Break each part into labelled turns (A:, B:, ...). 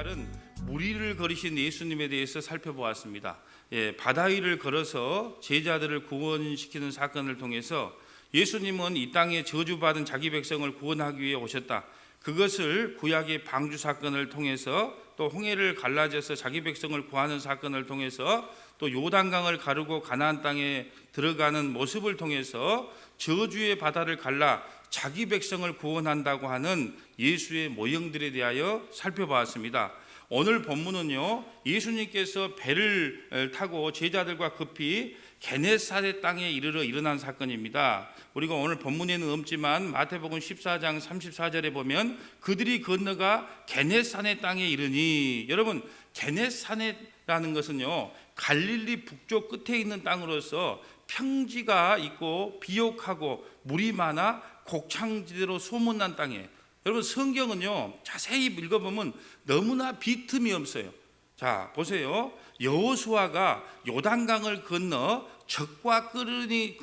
A: 날은 무리를 걸으신 예수님에 대해서 살펴보았습니다. 바다 위를 걸어서 제자들을 구원시키는 사건을 통해서 예수님은 이 땅에 저주받은 자기 백성을 구원하기 위해 오셨다. 그것을 구약의 방주 사건을 통해서 또 홍해를 갈라져서 자기 백성을 구하는 사건을 통해서 또 요단강을 가르고 가나안 땅에 들어가는 모습을 통해서 저주의 바다를 갈라 자기 백성을 구원한다고 하는 예수의 모형들에 대하여 살펴보았습니다. 오늘 본문은요, 예수님께서 배를 타고 제자들과 급히 게네사렛 땅에 이르러 일어난 사건입니다. 우리가 오늘 본문에는 없지만 마태복음 14장 34절에 보면 그들이 건너가 게네사렛 땅에 이르니, 여러분 게네사렛이라는 것은요 갈릴리 북쪽 끝에 있는 땅으로서 평지가 있고 비옥하고 물이 많아 곡창지대로 소문난 땅이에요. 여러분 성경은요 자세히 읽어보면 너무나 빈틈이 없어요. 자 보세요. 여호수아가 요단강을 건너 젖과 꿀이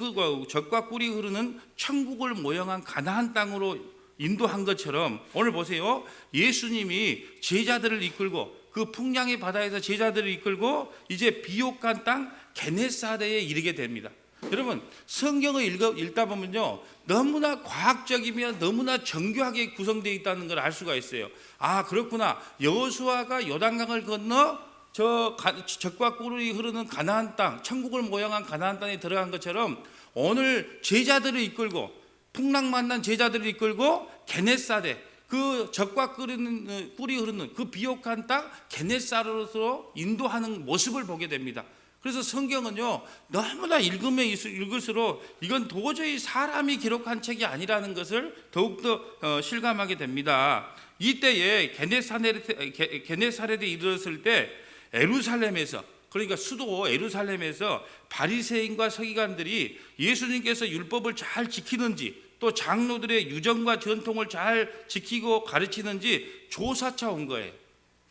A: 흐르는 천국을 모형한 가나안 땅으로 인도한 것처럼 오늘 보세요. 예수님이 제자들을 이끌고 그 풍랑의 바다에서 제자들을 이끌고 이제 비옥한 땅 게네사렛에 이르게 됩니다. 여러분 성경을 읽다 보면요 너무나 과학적이며 너무나 정교하게 구성되어 있다는 걸 알 수가 있어요. 아 그렇구나. 여호수아가 요단강을 건너 젖과 꿀이 흐르는 가나안 땅, 천국을 모형한 가나안 땅에 들어간 것처럼 오늘 제자들을 이끌고 풍랑 만난 제자들을 이끌고 게네사렛 그 젖과 꿀이 흐르는 그 비옥한 땅 게네사렛으로 인도하는 모습을 보게 됩니다. 그래서 성경은요 너무나 읽을수록 이건 도저히 사람이 기록한 책이 아니라는 것을 더욱더 실감하게 됩니다. 이때에 게네사렛에 이르렀을 때 예루살렘에서, 그러니까 수도 예루살렘에서 바리새인과 서기관들이 예수님께서 율법을 잘 지키는지 또 장로들의 유전과 전통을 잘 지키고 가르치는지 조사차 온 거예요.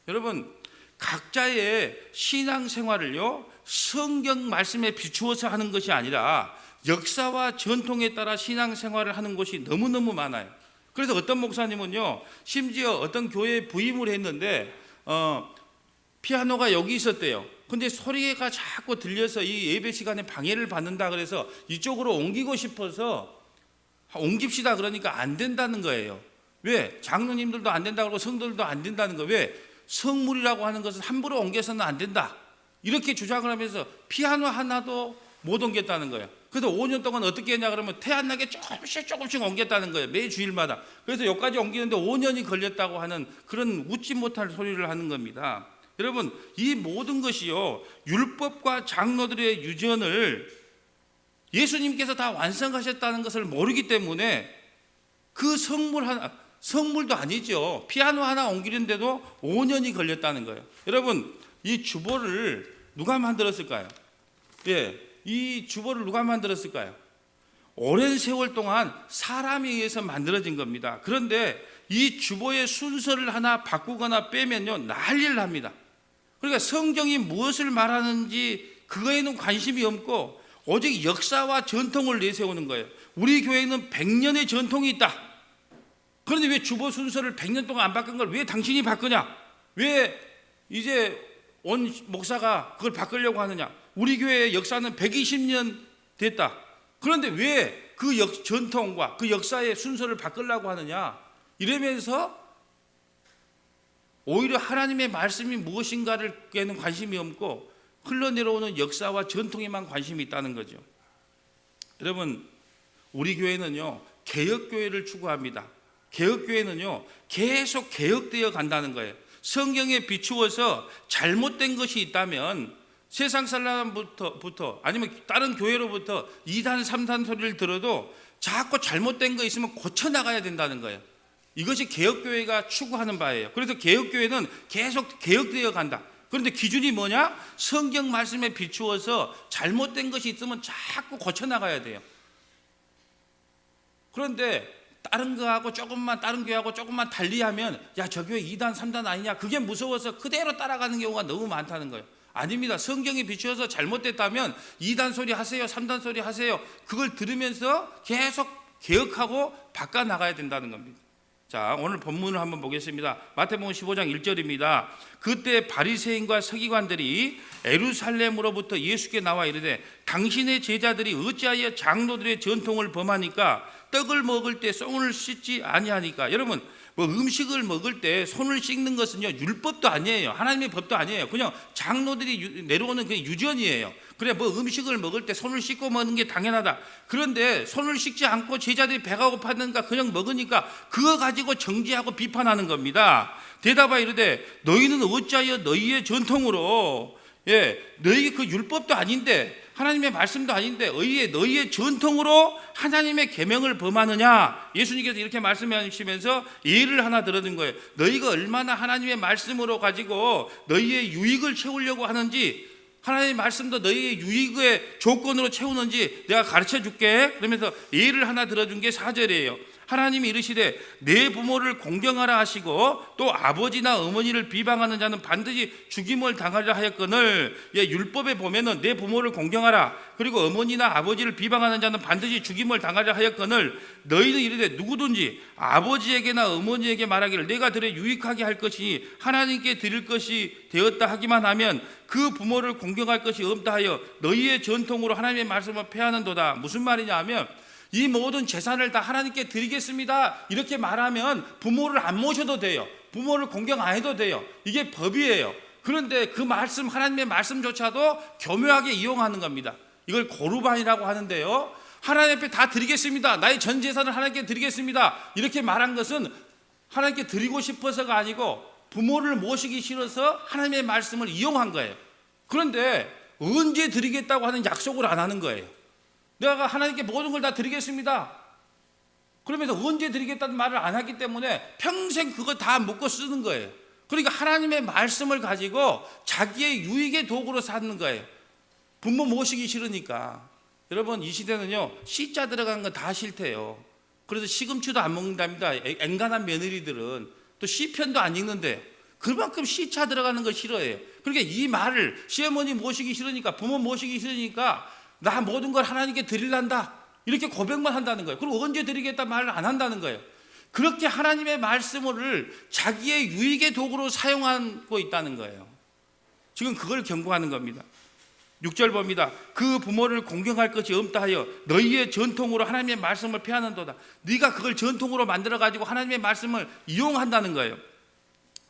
A: 여러분 각자의 신앙생활을요 성경 말씀에 비추어서 하는 것이 아니라 역사와 전통에 따라 신앙생활을 하는 곳이 너무너무 많아요. 그래서 어떤 목사님은요 심지어 어떤 교회에 부임을 했는데 피아노가 여기 있었대요. 근데 소리가 자꾸 들려서 이 예배 시간에 방해를 받는다 그래서 이쪽으로 옮기고 싶어서 옮깁시다 그러니까 안 된다는 거예요. 왜? 장로님들도 안 된다고 그러고 성도들도 안 된다는 거예요. 왜? 성물이라고 하는 것은 함부로 옮겨서는 안 된다. 이렇게 주장을 하면서 피아노 하나도 못 옮겼다는 거예요. 그래서 5년 동안 어떻게 했냐 그러면 태 안 나게 조금씩 옮겼다는 거예요. 매 주일마다. 그래서 여기까지 옮기는데 5년이 걸렸다고 하는 그런 웃지 못할 소리를 하는 겁니다. 여러분 이 모든 것이요 율법과 장로들의 유전을 예수님께서 다 완성하셨다는 것을 모르기 때문에 그 성물도 아니죠. 피아노 하나 옮기는데도 5년이 걸렸다는 거예요. 여러분 이 주보를 누가 만들었을까요? 이 주보를 누가 만들었을까요? 오랜 세월 동안 사람에 의해서 만들어진 겁니다. 그런데 이 주보의 순서를 하나 바꾸거나 빼면요 난리를 납니다. 그러니까 성경이 무엇을 말하는지 그거에는 관심이 없고 오직 역사와 전통을 내세우는 거예요. 우리 교회는 100년의 전통이 있다. 그런데 왜 주보 순서를 100년 동안 안 바꾼 걸 왜 당신이 바꾸냐? 왜 이제 온 목사가 그걸 바꾸려고 하느냐? 우리 교회의 역사는 120년 됐다. 그런데 왜 그 전통과 그 역사의 순서를 바꾸려고 하느냐? 이러면서 오히려 하나님의 말씀이 무엇인가를에는 관심이 없고 흘러내려오는 역사와 전통에만 관심이 있다는 거죠. 여러분 우리 교회는요 개혁교회를 추구합니다. 개혁교회는요 계속 개혁되어 간다는 거예요. 성경에 비추어서 잘못된 것이 있다면 세상 사람부터 아니면 다른 교회로부터 2단 3단 소리를 들어도 자꾸 잘못된 거 있으면 고쳐나가야 된다는 거예요. 이것이 개혁교회가 추구하는 바예요. 그래서 개혁교회는 계속 개혁되어 간다. 그런데 기준이 뭐냐? 성경 말씀에 비추어서 잘못된 것이 있으면 자꾸 고쳐나가야 돼요. 그런데 다른 교회하고 조금만 달리하면 야 저 교회 2단 3단 아니냐 그게 무서워서 그대로 따라가는 경우가 너무 많다는 거예요. 아닙니다. 성경에 비추어서 잘못됐다면 2단 소리 하세요 3단 소리 하세요 그걸 들으면서 계속 개혁하고 바꿔나가야 된다는 겁니다. 자, 오늘 본문을 한번 보겠습니다. 마태복음 15장 1절입니다. 그때 바리새인과 서기관들이 예루살렘으로부터 예수께 나와 이르되 당신의 제자들이 어찌하여 장로들의 전통을 범하니까 떡을 먹을 때 손을 씻지 아니하니까. 여러분, 뭐 음식을 먹을 때 손을 씻는 것은요 율법도 아니에요. 하나님의 법도 아니에요. 그냥 장로들이 내려오는 그 유전이에요. 그래, 뭐 음식을 먹을 때 손을 씻고 먹는 게 당연하다. 그런데 손을 씻지 않고 제자들이 배가 고팠는가 그냥 먹으니까 그거 가지고 정죄하고 비판하는 겁니다. 대답하여 이르되 너희는 어찌하여 너희의 전통으로, 너희 그 율법도 아닌데 하나님의 말씀도 아닌데 너희의 전통으로 하나님의 계명을 범하느냐. 예수님께서 이렇게 말씀하시면서 예를 하나 들어준 거예요. 너희가 얼마나 하나님의 말씀으로 가지고 너희의 유익을 채우려고 하는지, 하나님의 말씀도 너희의 유익의 조건으로 채우는지 내가 가르쳐 줄게. 그러면서 예를 하나 들어준 게 4절이에요. 하나님이 이르시되 내 부모를 공경하라 하시고 또 아버지나 어머니를 비방하는 자는 반드시 죽임을 당하리라 하였거늘. 율법에 보면은 내 부모를 공경하라, 그리고 어머니나 아버지를 비방하는 자는 반드시 죽임을 당하리라 하였거늘 너희는 이르되 누구든지 아버지에게나 어머니에게 말하기를 내가 들에 유익하게 할 것이 하나님께 드릴 것이 되었다 하기만 하면 그 부모를 공경할 것이 없다 하여 너희의 전통으로 하나님의 말씀을 폐하는도다. 무슨 말이냐 하면 이 모든 재산을 다 하나님께 드리겠습니다 이렇게 말하면 부모를 안 모셔도 돼요. 부모를 공경 안 해도 돼요. 이게 법이에요. 그런데 그 말씀, 하나님의 말씀조차도 교묘하게 이용하는 겁니다. 이걸 고르반이라고 하는데요, 하나님 앞에 다 드리겠습니다, 나의 전 재산을 하나님께 드리겠습니다 이렇게 말한 것은 하나님께 드리고 싶어서가 아니고 부모를 모시기 싫어서 하나님의 말씀을 이용한 거예요. 그런데 언제 드리겠다고 하는 약속을 안 하는 거예요. 내가 하나님께 모든 걸 다 드리겠습니다 그러면서 언제 드리겠다는 말을 안 하기 때문에 평생 그거 다 먹고 쓰는 거예요. 그러니까 하나님의 말씀을 가지고 자기의 유익의 도구로 삼는 거예요. 부모 모시기 싫으니까. 여러분, 이 시대는요 시자 들어간 거 다 싫대요. 그래서 시금치도 안 먹는답니다. 앵간한 며느리들은 또 시편도 안 읽는데 그만큼 시차 들어가는 거 싫어해요. 그러니까 이 말을, 시어머니 모시기 싫으니까, 부모 모시기 싫으니까 나 모든 걸 하나님께 드리란다 이렇게 고백만 한다는 거예요. 그리고 언제 드리겠다 말을 안 한다는 거예요. 그렇게 하나님의 말씀을 자기의 유익의 도구로 사용하고 있다는 거예요. 지금 그걸 경고하는 겁니다. 6절 봅니다. 그 부모를 공경할 것이 없다 하여 너희의 전통으로 하나님의 말씀을 폐하는도다. 네가 그걸 전통으로 만들어 가지고 하나님의 말씀을 이용한다는 거예요.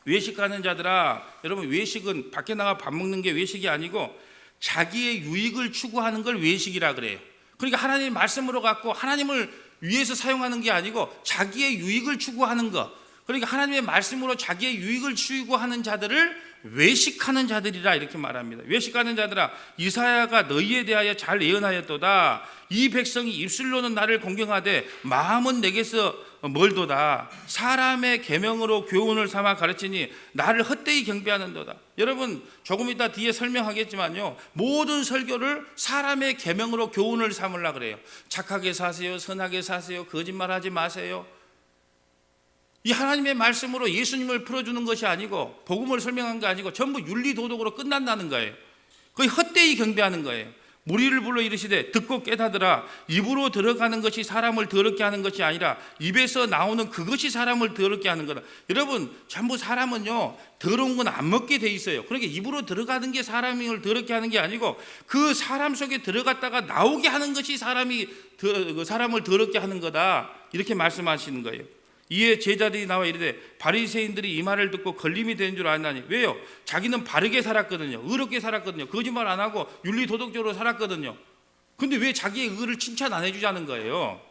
A: 외식하는 자들아, 여러분, 외식은 밖에 나가 밥 먹는 게 외식이 아니고 자기의 유익을 추구하는 걸 외식이라 그래요. 그러니까 하나님의 말씀으로 갖고 하나님을 위해서 사용하는 게 아니고 자기의 유익을 추구하는 것. 그러니까 하나님의 말씀으로 자기의 유익을 추구하는 자들을 외식하는 자들이라 이렇게 말합니다. 외식하는 자들아, 이사야가 너희에 대하여 잘 예언하였도다. 이 백성이 입술로는 나를 공경하되 마음은 내게서 멀도다. 사람의 계명으로 교훈을 삼아 가르치니 나를 헛되이 경배하는도다. 여러분, 조금 이따 뒤에 설명하겠지만요, 모든 설교를 사람의 계명으로 교훈을 삼으려고 그래요. 착하게 사세요, 선하게 사세요, 거짓말하지 마세요. 이 하나님의 말씀으로 예수님을 풀어주는 것이 아니고, 복음을 설명한 게 아니고 전부 윤리도덕으로 끝난다는 거예요. 거의 헛되이 경배하는 거예요. 무리를 불러 이르시되 듣고 깨닫으라. 입으로 들어가는 것이 사람을 더럽게 하는 것이 아니라 입에서 나오는 그것이 사람을 더럽게 하는 거다. 여러분, 전부 사람은요 더러운 건 안 먹게 돼 있어요. 그러니까 입으로 들어가는 게 사람을 더럽게 하는 게 아니고 그 사람 속에 들어갔다가 나오게 하는 것이 사람을 더럽게 하는 거다. 이렇게 말씀하시는 거예요. 이에 제자들이 나와 이르되 바리새인들이 이 말을 듣고 걸림이 되는 줄 아나니. 왜요? 자기는 바르게 살았거든요. 의롭게 살았거든요. 거짓말 안 하고 윤리도덕적으로 살았거든요. 근데 왜 자기의 의를 칭찬 안 해주자는 거예요?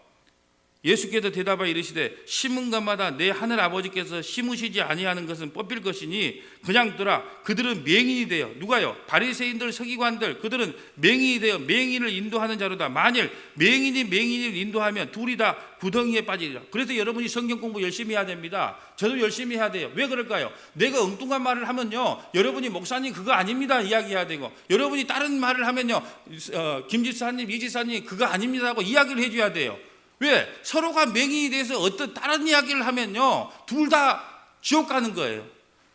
A: 예수께서 대답하여 이르시되 심은 것마다 내 하늘 아버지께서 심으시지 아니하는 것은 뽑힐 것이니 그냥 두라. 그들은 맹인이 되어, 누가요? 바리새인들, 서기관들, 그들은 맹인이 되어 맹인을 인도하는 자로다. 만일 맹인을 인도하면 둘이 다 구덩이에 빠지리라. 그래서 여러분이 성경 공부 열심히 해야 됩니다. 저도 열심히 해야 돼요. 왜 그럴까요? 내가 엉뚱한 말을 하면요, 여러분이 목사님 그거 아닙니다 이야기해야 되고, 여러분이 다른 말을 하면요, 김 지사님, 이 지사님 그거 아닙니다 하고 이야기를 해줘야 돼요. 왜? 서로가 맹인이 돼서 어떤 다른 이야기를 하면요, 둘 다 지옥 가는 거예요.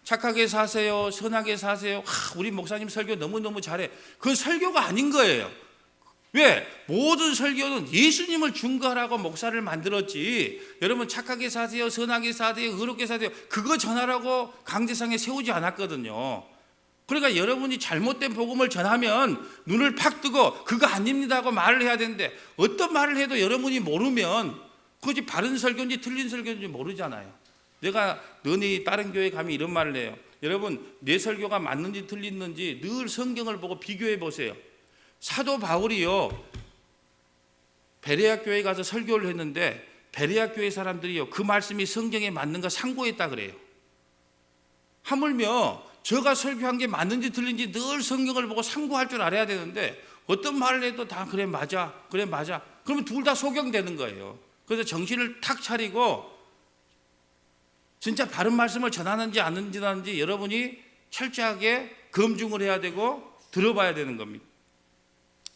A: 착하게 사세요, 선하게 사세요. 우리 목사님 설교 너무너무 잘해. 그건 설교가 아닌 거예요. 왜? 모든 설교는 예수님을 증거하라고 목사를 만들었지, 여러분 착하게 사세요, 선하게 사세요, 의롭게 사세요, 그거 전하라고 강대상에 세우지 않았거든요. 그러니까 여러분이 잘못된 복음을 전하면 눈을 팍 뜨고 그거 아닙니다 하고 말을 해야 되는데, 어떤 말을 해도 여러분이 모르면 그것이 바른 설교인지 틀린 설교인지 모르잖아요. 내가 너네 다른 교회 가면 이런 말을 해요. 여러분, 내 설교가 맞는지 틀리는지 늘 성경을 보고 비교해 보세요. 사도 바울이요, 베레아 교회에 가서 설교를 했는데 베레아 교회 사람들이요, 그 말씀이 성경에 맞는가 상고했다 그래요. 하물며 제가 설교한 게 맞는지 틀린지 늘 성경을 보고 상고할 줄 알아야 되는데, 어떤 말을 해도 다 그래 맞아, 그래 맞아, 그러면 둘 다 소경되는 거예요. 그래서 정신을 탁 차리고 진짜 바른 말씀을 전하는지 안 전하는지 여러분이 철저하게 검증을 해야 되고 들어봐야 되는 겁니다.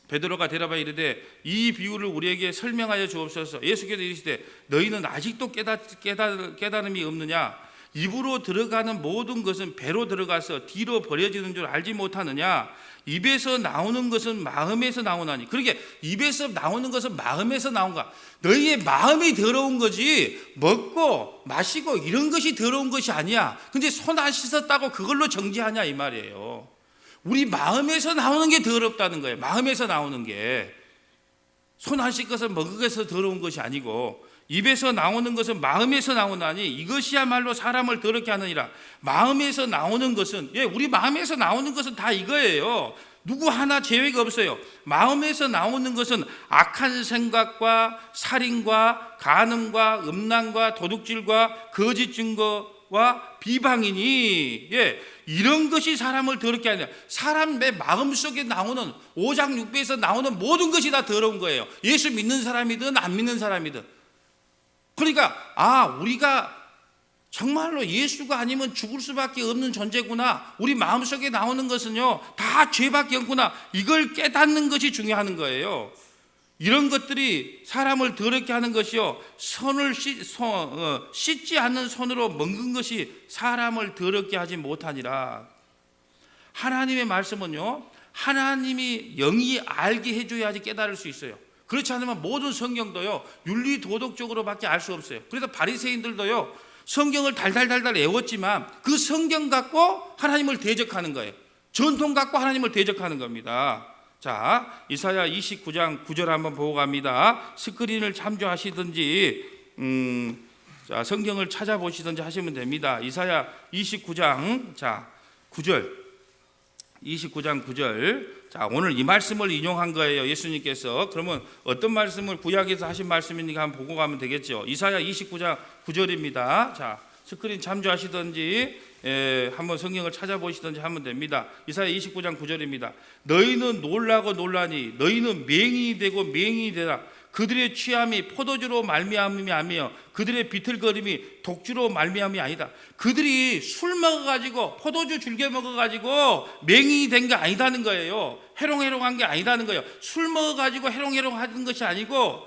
A: 베드로가 대답하여 이르되 이 비유를 우리에게 설명하여 주옵소서. 예수께서 이르시되 너희는 아직도 깨달음이 없느냐? 입으로 들어가는 모든 것은 배로 들어가서 뒤로 버려지는 줄 알지 못하느냐? 입에서 나오는 것은 마음에서 나오나니. 그러게 입에서 나오는 것은 마음에서 나온가? 너희의 마음이 더러운 거지 먹고 마시고 이런 것이 더러운 것이 아니야. 근데 손 안 씻었다고 그걸로 정죄하냐 이 말이에요. 우리 마음에서 나오는 게 더럽다는 거예요. 마음에서 나오는 게 손 안 씻어서 먹어서 더러운 것이 아니고, 입에서 나오는 것은 마음에서 나오나니 이것이야말로 사람을 더럽게 하느니라. 마음에서 나오는 것은, 우리 마음에서 나오는 것은 다 이거예요. 누구 하나 제외가 없어요. 마음에서 나오는 것은 악한 생각과 살인과 간음과 음란과 도둑질과 거짓 증거와 비방이니, 이런 것이 사람을 더럽게 하느냐. 사람 내 마음속에 나오는 오장육부에서 나오는 모든 것이 다 더러운 거예요. 예수 믿는 사람이든 안 믿는 사람이든. 그러니까 우리가 정말로 예수가 아니면 죽을 수밖에 없는 존재구나, 우리 마음속에 나오는 것은요 다 죄밖에 없구나, 이걸 깨닫는 것이 중요한 거예요. 이런 것들이 사람을 더럽게 하는 것이요, 손을 씻지 않는 손으로 먹는 것이 사람을 더럽게 하지 못하니라. 하나님의 말씀은요, 하나님이 영이 알게 해줘야지 깨달을 수 있어요. 그렇지 않으면 모든 성경도요 윤리 도덕적으로밖에 알 수 없어요. 그래서 바리새인들도요 성경을 달달달달 외웠지만 그 성경 갖고 하나님을 대적하는 거예요. 전통 갖고 하나님을 대적하는 겁니다. 자, 이사야 29장 9절 한번 보고 갑니다. 스크린을 참조하시든지 자, 성경을 찾아보시든지 하시면 됩니다. 이사야 29장 9절. 29장 9절. 자, 오늘 이 말씀을 인용한 거예요, 예수님께서. 그러면 어떤 말씀을 구약에서 하신 말씀이니까 한번 보고 가면 되겠죠. 이사야 29장 9절입니다. 자, 스크린 참조하시든지 한번 성경을 찾아보시든지 하면 됩니다. 이사야 29장 9절입니다. 너희는 놀라고 놀라니 너희는 맹인이 되고 맹인이 되라. 그들의 취함이 포도주로 말미암음이 아니며 그들의 비틀거림이 독주로 말미암음이 아니다. 그들이 술 먹어가지고 포도주 즐겨 먹어가지고 맹인이 된 게 아니다는 거예요. 해롱해롱한 게 아니다는 거예요. 술 먹어가지고 해롱해롱하는 것이 아니고,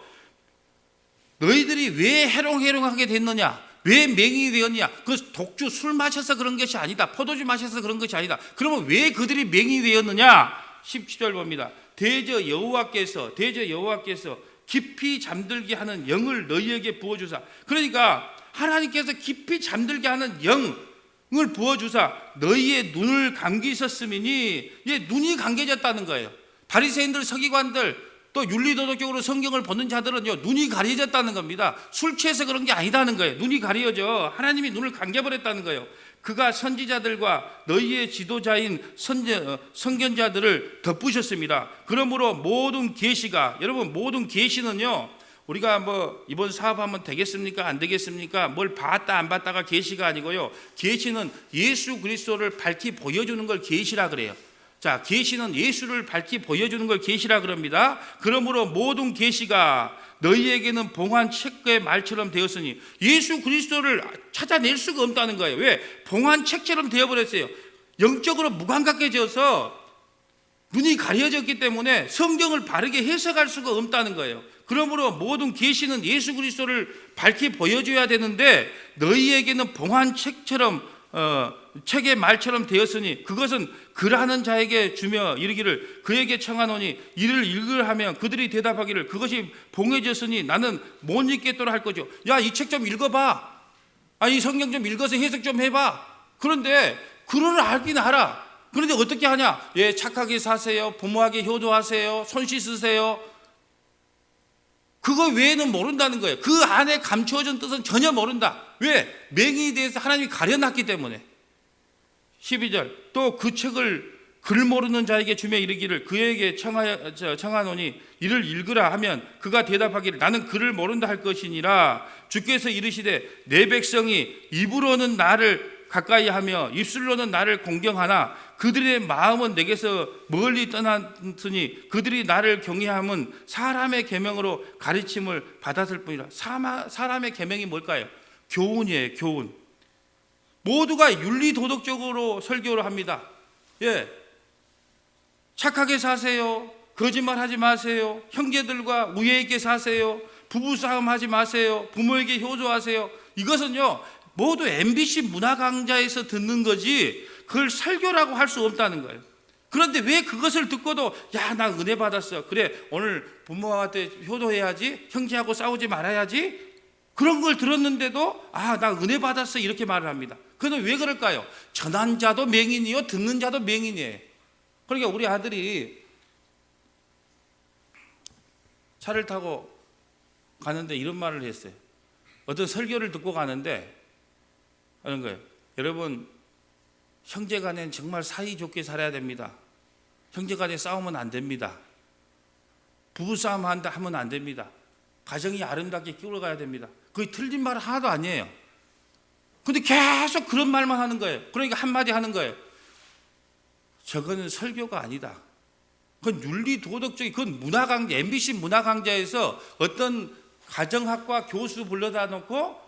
A: 너희들이 왜 해롱해롱하게 됐느냐, 왜 맹인이 되었냐, 그 독주 술 마셔서 그런 것이 아니다, 포도주 마셔서 그런 것이 아니다. 그러면 왜 그들이 맹인이 되었느냐? 17절 봅니다. 대저 여호와께서 깊이 잠들게 하는 영을 너희에게 부어주사. 그러니까 하나님께서 깊이 잠들게 하는 영을 부어주사 너희의 눈을 감기셨음이니, 눈이 감겨졌다는 거예요. 바리새인들, 서기관들, 또 윤리도덕적으로 성경을 보는 자들은요 눈이 가려졌다는 겁니다. 술 취해서 그런 게 아니다는 거예요. 눈이 가려져. 하나님이 눈을 감겨버렸다는 거예요. 그가 선지자들과 너희의 지도자인 선견자들을 덮으셨습니다. 그러므로 모든 계시가, 여러분 모든 계시는요, 우리가 뭐 이번 사업하면 되겠습니까 안 되겠습니까, 뭘 봤다 안 봤다가 계시가 아니고요, 계시는 예수 그리스도를 밝히 보여주는 걸 계시라 그래요. 자, 계시는 예수를 밝히 보여주는 걸 계시라 그럽니다. 그러므로 모든 계시가 너희에게는 봉한 책의 말처럼 되었으니, 예수 그리스도를 찾아낼 수가 없다는 거예요. 왜? 봉한 책처럼 되어버렸어요. 영적으로 무감각해져서 눈이 가려졌기 때문에 성경을 바르게 해석할 수가 없다는 거예요. 그러므로 모든 계시는 예수 그리스도를 밝히 보여줘야 되는데 너희에게는 봉한 책처럼 책의 말처럼 되었으니 그것은 글하는 자에게 주며 이르기를 그에게 청하노니 이를 읽으라 하면 그들이 대답하기를 그것이 봉해졌으니 나는 못 읽겠도라 할 거죠. 야, 이 책 좀 읽어봐. 이 성경 좀 읽어서 해석 좀 해봐. 그런데 글을 알긴 알아. 그런데 어떻게 하냐? 예, 착하게 사세요. 부모에게 효도하세요. 손 씻으세요. 그거 외에는 모른다는 거예요. 그 안에 감추어진 뜻은 전혀 모른다. 왜? 맹인에 대해서 하나님이 가려놨기 때문에. 12절 또 그 책을 글 모르는 자에게 주며 이르기를 그에게 청하노니 이를 읽으라 하면 그가 대답하기를 나는 글을 모른다 할 것이니라. 주께서 이르시되 내 백성이 입으로는 나를 가까이 하며 입술로는 나를 공경하나 그들의 마음은 내게서 멀리 떠났으니 그들이 나를 경외함은 사람의 계명으로 가르침을 받았을 뿐이라. 사람의 계명이 뭘까요? 교훈이에요. 교훈. 모두가 윤리도덕적으로 설교를 합니다. 예, 착하게 사세요. 거짓말하지 마세요. 형제들과 우애 있게 사세요. 부부싸움 하지 마세요. 부모에게 효도하세요. 이것은요 모두 MBC 문화강좌에서 듣는 거지 그걸 설교라고 할 수 없다는 거예요. 그런데 왜 그것을 듣고도 야, 나 은혜 받았어. 그래, 오늘 부모한테 효도해야지. 형제하고 싸우지 말아야지. 그런 걸 들었는데도 나 은혜 받았어 이렇게 말을 합니다. 그런데 왜 그럴까요? 전한 자도 맹인이요 듣는 자도 맹인이에요. 그러니까 우리 아들이 차를 타고 가는데 이런 말을 했어요. 어떤 설교를 듣고 가는데 하는 거예요. 여러분, 형제간엔 정말 사이좋게 살아야 됩니다. 형제간에 싸우면 안 됩니다. 부부싸움 하면 안 됩니다. 가정이 아름답게 끼워가야 됩니다. 그게 틀린 말 하나도 아니에요. 근데 계속 그런 말만 하는 거예요. 그러니까 한마디 하는 거예요. 저거는 설교가 아니다. 그건 윤리도덕적인, 그건 문화강좌, MBC 문화강좌에서 어떤 가정학과 교수 불러다 놓고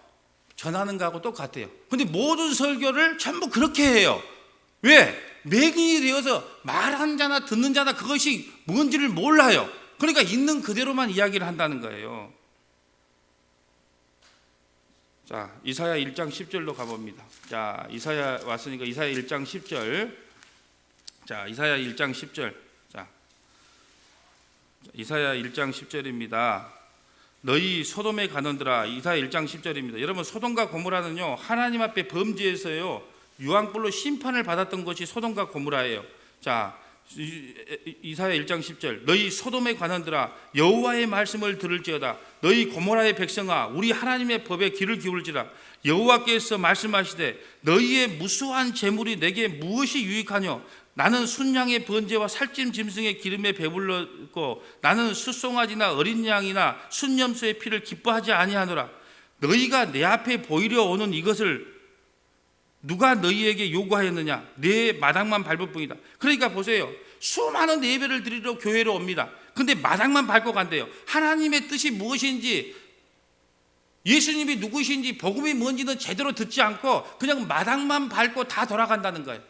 A: 전하는 거하고 똑같아요. 근데 모든 설교를 전부 그렇게 해요. 왜? 맹인이 되어서 말하는 자나 듣는 자나 그것이 뭔지를 몰라요. 그러니까 있는 그대로만 이야기를 한다는 거예요. 자, 이사야 1장 10절로 가봅니다. 자, 이사야 왔으니까 이사야 1장 10절. 자, 이사야 1장 10절. 자, 이사야 1장 10절입니다. 너희 소돔에 가는들아. 이사야 1장 10절입니다. 여러분, 소돔과 고모라는요 하나님 앞에 범죄해서요 유황불로 심판을 받았던 것이 소돔과 고모라예요. 자, 이사야 1장 10절 너희 소돔에 관한들아 여호와의 말씀을 들을지어다. 너희 고모라의 백성아 우리 하나님의 법에 귀를 기울지라. 여호와께서 말씀하시되 너희의 무수한 재물이 내게 무엇이 유익하뇨? 나는 순양의 번제와 살찐 짐승의 기름에 배불렀고 나는 숫송아지나 어린 양이나 순염소의 피를 기뻐하지 아니하노라. 너희가 내 앞에 보이려 오는 이것을 누가 너희에게 요구하였느냐? 내 마당만 밟을 뿐이다. 그러니까 보세요. 수많은 예배를 드리러 교회로 옵니다. 근데 마당만 밟고 간대요. 하나님의 뜻이 무엇인지, 예수님이 누구신지, 복음이 뭔지는 제대로 듣지 않고 그냥 마당만 밟고 다 돌아간다는 거예요.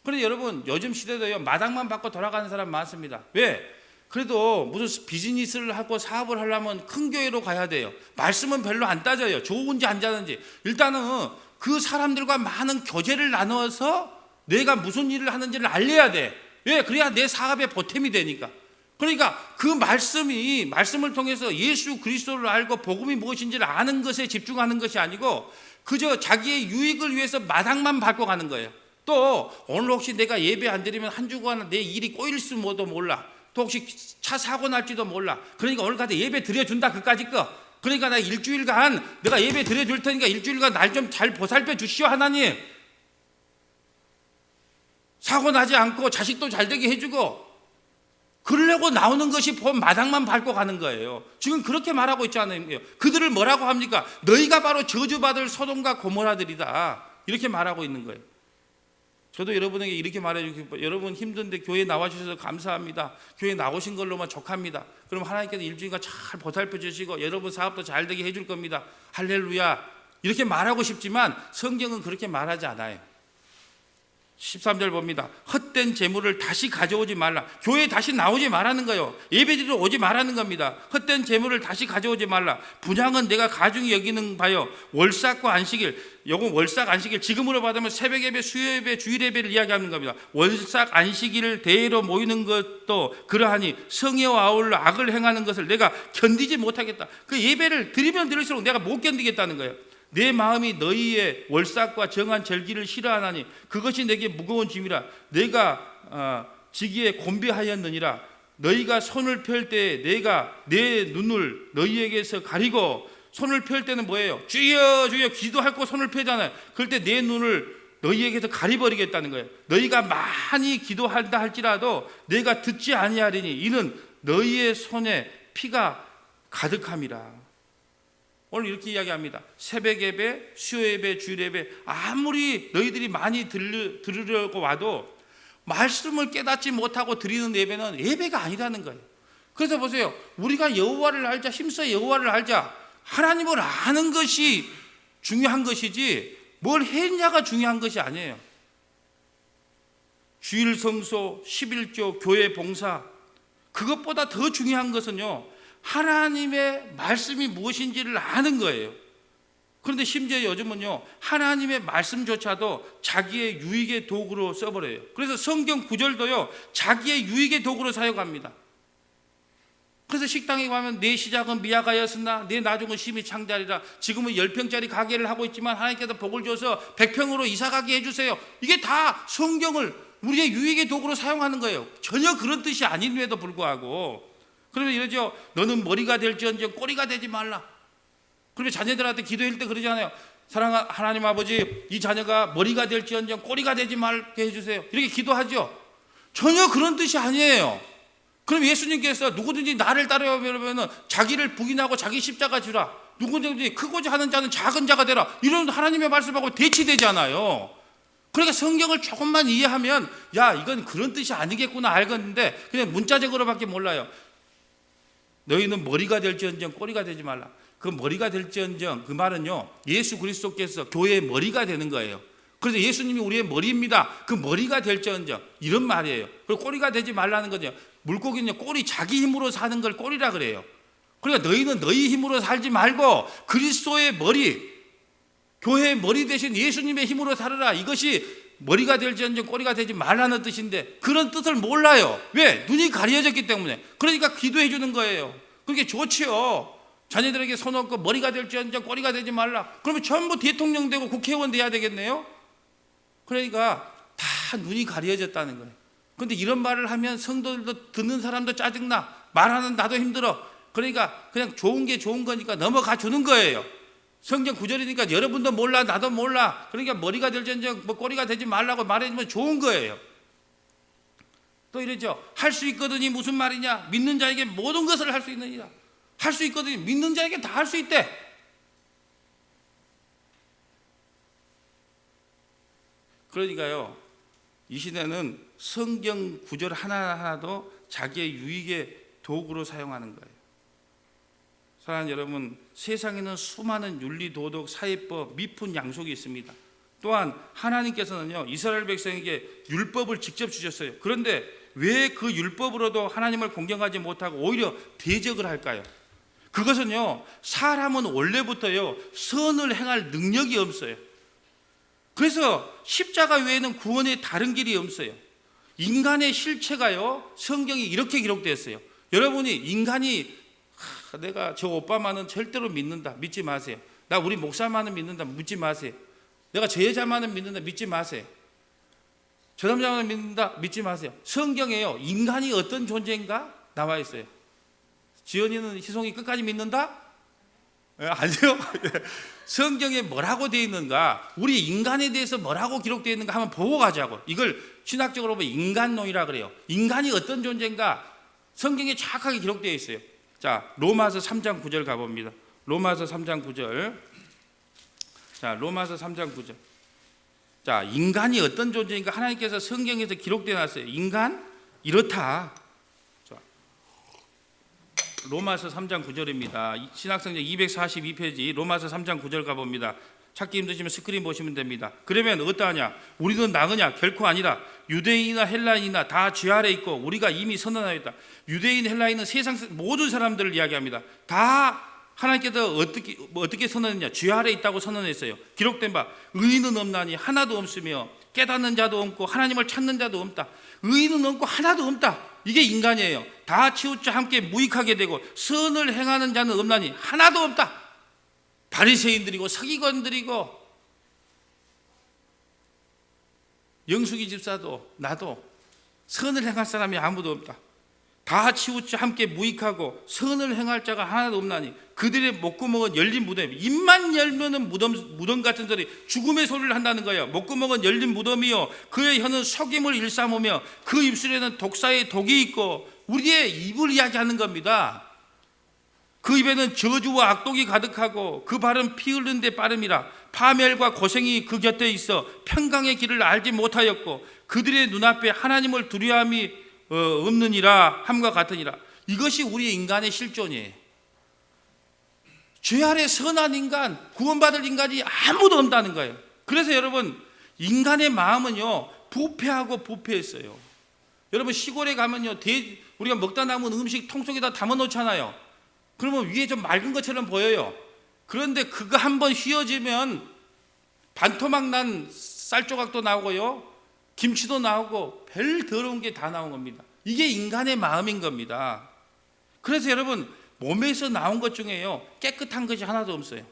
A: 그런데 여러분, 요즘 시대도요 마당만 밟고 돌아가는 사람 많습니다. 왜? 그래도 무슨 비즈니스를 하고 사업을 하려면 큰 교회로 가야 돼요. 말씀은 별로 안 따져요. 좋은지 안 좋은지. 일단은 그 사람들과 많은 교제를 나눠서 내가 무슨 일을 하는지를 알려야 돼. 왜? 그래야 내 사업에 보탬이 되니까. 그러니까 그 말씀을 통해서 예수 그리스도를 알고 복음이 무엇인지를 아는 것에 집중하는 것이 아니고 그저 자기의 유익을 위해서 마당만 밟고 가는 거예요. 또 오늘 혹시 내가 예배 안 드리면 한 주간 내 일이 꼬일 수도 몰라. 또 혹시 차 사고 날지도 몰라. 그러니까 오늘 가서 예배 드려준다 그까짓 거. 그러니까 나 일주일간 내가 예배 드려줄 테니까 일주일간 날 좀 잘 보살펴 주시오 하나님. 사고 나지 않고 자식도 잘 되게 해주고 그러려고 나오는 것이 마당만 밟고 가는 거예요. 지금 그렇게 말하고 있지 않아요. 그들을 뭐라고 합니까? 너희가 바로 저주받을 소돔과 고모라들이다. 이렇게 말하고 있는 거예요. 저도 여러분에게 이렇게 말해주고 여러분 힘든데 교회 나와주셔서 감사합니다. 교회 나오신 걸로만 족합니다. 그럼 하나님께서 일주일간 잘 보살펴 주시고 여러분 사업도 잘 되게 해줄 겁니다. 할렐루야. 이렇게 말하고 싶지만 성경은 그렇게 말하지 않아요. 13절 봅니다. 헛된 재물을 다시 가져오지 말라. 교회에 다시 나오지 말라는 거예요. 예배드리러 오지 말라는 겁니다. 헛된 재물을 다시 가져오지 말라. 분향은 내가 가중히 여기는 바요. 월삭과 안식일, 요건 월삭 안식일, 지금으로 받으면 새벽 예배, 수요 예배, 주일 예배를 이야기하는 겁니다. 월삭 안식일을 대회로 모이는 것도 그러하니 성회와 아울러 악을 행하는 것을 내가 견디지 못하겠다. 그 예배를 드리면 드릴수록 내가 못 견디겠다는 거예요. 내 마음이 너희의 월삭과 정한 절기를 싫어하나니 그것이 내게 무거운 짐이라. 내가 지기에 곤비하였느니라. 너희가 손을 펼 때 내가 내 눈을 너희에게서 가리고, 손을 펼 때는 뭐예요? 주여 주여 기도할 거 손을 펴잖아요. 그럴 때 내 눈을 너희에게서 가리버리겠다는 거예요. 너희가 많이 기도한다 할지라도 내가 듣지 아니하리니 이는 너희의 손에 피가 가득함이라. 오늘 이렇게 이야기합니다. 새벽 예배, 수요 예배, 주일 예배, 아무리 너희들이 많이 들으려고 와도 말씀을 깨닫지 못하고 드리는 예배는 예배가 아니라는 거예요. 그래서 보세요. 우리가 여호와를 알자, 힘써 여호와를 알자. 하나님을 아는 것이 중요한 것이지 뭘 했냐가 중요한 것이 아니에요. 주일 성소, 11조, 교회 봉사, 그것보다 더 중요한 것은요, 하나님의 말씀이 무엇인지를 아는 거예요. 그런데 심지어 요즘은요, 하나님의 말씀조차도 자기의 유익의 도구로 써버려요. 그래서 성경 구절도요, 자기의 유익의 도구로 사용합니다. 그래서 식당에 가면 내 시작은 미약하였으나 내 나중은 심히 창대하리라. 지금은 10평짜리 가게를 하고 있지만 하나님께서 복을 줘서 100평으로 이사가게 해주세요. 이게 다 성경을 우리의 유익의 도구로 사용하는 거예요. 전혀 그런 뜻이 아님에도 불구하고. 그러면 이러죠. 너는 머리가 될지언정 꼬리가 되지 말라. 그러면 자녀들한테 기도할 때 그러잖아요. 사랑하는 하나님 아버지, 이 자녀가 머리가 될지언정 꼬리가 되지 말게 해주세요. 이렇게 기도하죠. 전혀 그런 뜻이 아니에요. 그럼 예수님께서 누구든지 나를 따르려면 자기를 부인하고 자기 십자가 지라. 누구든지 크고자 하는 자는 작은 자가 되라. 이런 하나님의 말씀하고 대치되잖아요. 그러니까 성경을 조금만 이해하면 야, 이건 그런 뜻이 아니겠구나 알겠는데 그냥 문자적으로밖에 몰라요. 너희는 머리가 될지언정 꼬리가 되지 말라. 그 머리가 될지언정, 그 말은요, 예수 그리스도께서 교회의 머리가 되는 거예요. 그래서 예수님이 우리의 머리입니다. 그 머리가 될지언정, 이런 말이에요. 그리고 꼬리가 되지 말라는 거죠. 물고기는요, 꼬리, 자기 힘으로 사는 걸 꼬리라 그래요. 그러니까 너희는 너희 힘으로 살지 말고 그리스도의 머리, 교회의 머리 대신 예수님의 힘으로 살아라. 이것이 머리가 될지언정 꼬리가 되지 말라는 뜻인데 그런 뜻을 몰라요. 왜? 눈이 가려졌기 때문에. 그러니까 기도해 주는 거예요. 그게 좋지요. 자녀들에게 손 얹고 머리가 될지언정 꼬리가 되지 말라. 그러면 전부 대통령 되고 국회의원 돼야 되겠네요. 그러니까 다 눈이 가려졌다는 거예요. 그런데 이런 말을 하면 성도들도 듣는 사람도 짜증나. 말하는 나도 힘들어. 그러니까 그냥 좋은 게 좋은 거니까 넘어가 주는 거예요. 성경 구절이니까 여러분도 몰라 나도 몰라. 그러니까 머리가 될지언정 뭐 꼬리가 되지 말라고 말해주면 좋은 거예요. 또 이러죠. 할 수 있거든이 무슨 말이냐. 믿는 자에게 모든 것을 할 수 있느니라. 할 수 있거든요. 믿는 자에게 다 할 수 있대. 그러니까요, 이 시대는 성경 구절 하나하나도 자기의 유익의 도구로 사용하는 거예요. 사랑하는 여러분, 세상에는 수많은 윤리, 도덕, 사회법, 미푼 양속이 있습니다. 또한 하나님께서는요, 이스라엘 백성에게 율법을 직접 주셨어요. 그런데 왜 그 율법으로도 하나님을 공경하지 못하고 오히려 대적을 할까요? 그것은요, 사람은 원래부터요, 선을 행할 능력이 없어요. 그래서 십자가 외에는 구원의 다른 길이 없어요. 인간의 실체가요, 성경이 이렇게 기록되었어요. 여러분이 인간이 내가 저 오빠만은 절대로 믿는다, 믿지 마세요. 나 우리 목사만은 믿는다, 믿지 마세요. 내가 저 여자만은 믿는다, 믿지 마세요. 저 남자만은 믿는다, 믿지 마세요. 성경에요, 인간이 어떤 존재인가 나와 있어요. 지연이는 희송이 끝까지 믿는다? 아니요. 성경에 뭐라고 되어 있는가, 우리 인간에 대해서 뭐라고 기록되어 있는가 한번 보고 가자고. 이걸 신학적으로 보면 인간론이라 그래요. 인간이 어떤 존재인가 성경에 정확하게 기록되어 있어요. 자, 로마서 3장 9절 가봅니다. 로마서 3장 9절. 자, 로마서 3장 9절. 자, 인간이 어떤 존재인가 하나님께서 성경에서 기록되어 놨어요. 인간 이렇다. 자, 로마서 3장 9절입니다. 신학성경 242페이지 로마서 3장 9절 가봅니다. 찾기 힘드시면 스크린 보시면 됩니다. 그러면 어떠하냐? 우리는 나으냐? 결코 아니라 유대인이나 헬라인이나 다 죄 아래 있고 우리가 이미 선언하였다. 유대인, 헬라인은 세상 모든 사람들을 이야기합니다. 다 하나님께서 어떻게 선언했냐? 죄 아래 있다고 선언했어요. 기록된 바 의인은 없나니 하나도 없으며 깨닫는 자도 없고 하나님을 찾는 자도 없다. 의인은 없고 하나도 없다. 이게 인간이에요. 다 치우쳐 함께 무익하게 되고 선을 행하는 자는 없나니 하나도 없다. 바리새인들이고 서기관들이고 영숙이 집사도 나도 선을 행할 사람이 아무도 없다. 다 치우쳐 함께 무익하고 선을 행할 자가 하나도 없나니 그들의 목구멍은 열린 무덤. 입만 열면은 무덤 같은 소리, 죽음의 소리를 한다는 거예요. 목구멍은 열린 무덤이요 그의 혀는 속임을 일삼으며 그 입술에는 독사의 독이 있고 우리의 입을 이야기하는 겁니다. 그 입에는 저주와 악독이 가득하고 그 발은 피 흘리는 데 빠름이라. 파멸과 고생이 그 곁에 있어 평강의 길을 알지 못하였고 그들의 눈앞에 하나님을 두려움이 없느니라 함과 같으니라. 이것이 우리 인간의 실존이에요. 죄 아래 선한 인간, 구원받을 인간이 아무도 없다는 거예요. 그래서 여러분, 인간의 마음은요 부패하고 부패했어요. 여러분 시골에 가면요 우리가 먹다 남은 음식 통 속에다 담아 놓잖아요. 그러면 위에 좀 맑은 것처럼 보여요. 그런데 그거 한번 휘어지면 반토막 난 쌀조각도 나오고요 김치도 나오고 별 더러운 게 다 나온 겁니다. 이게 인간의 마음인 겁니다. 그래서 여러분 몸에서 나온 것 중에요 깨끗한 것이 하나도 없어요.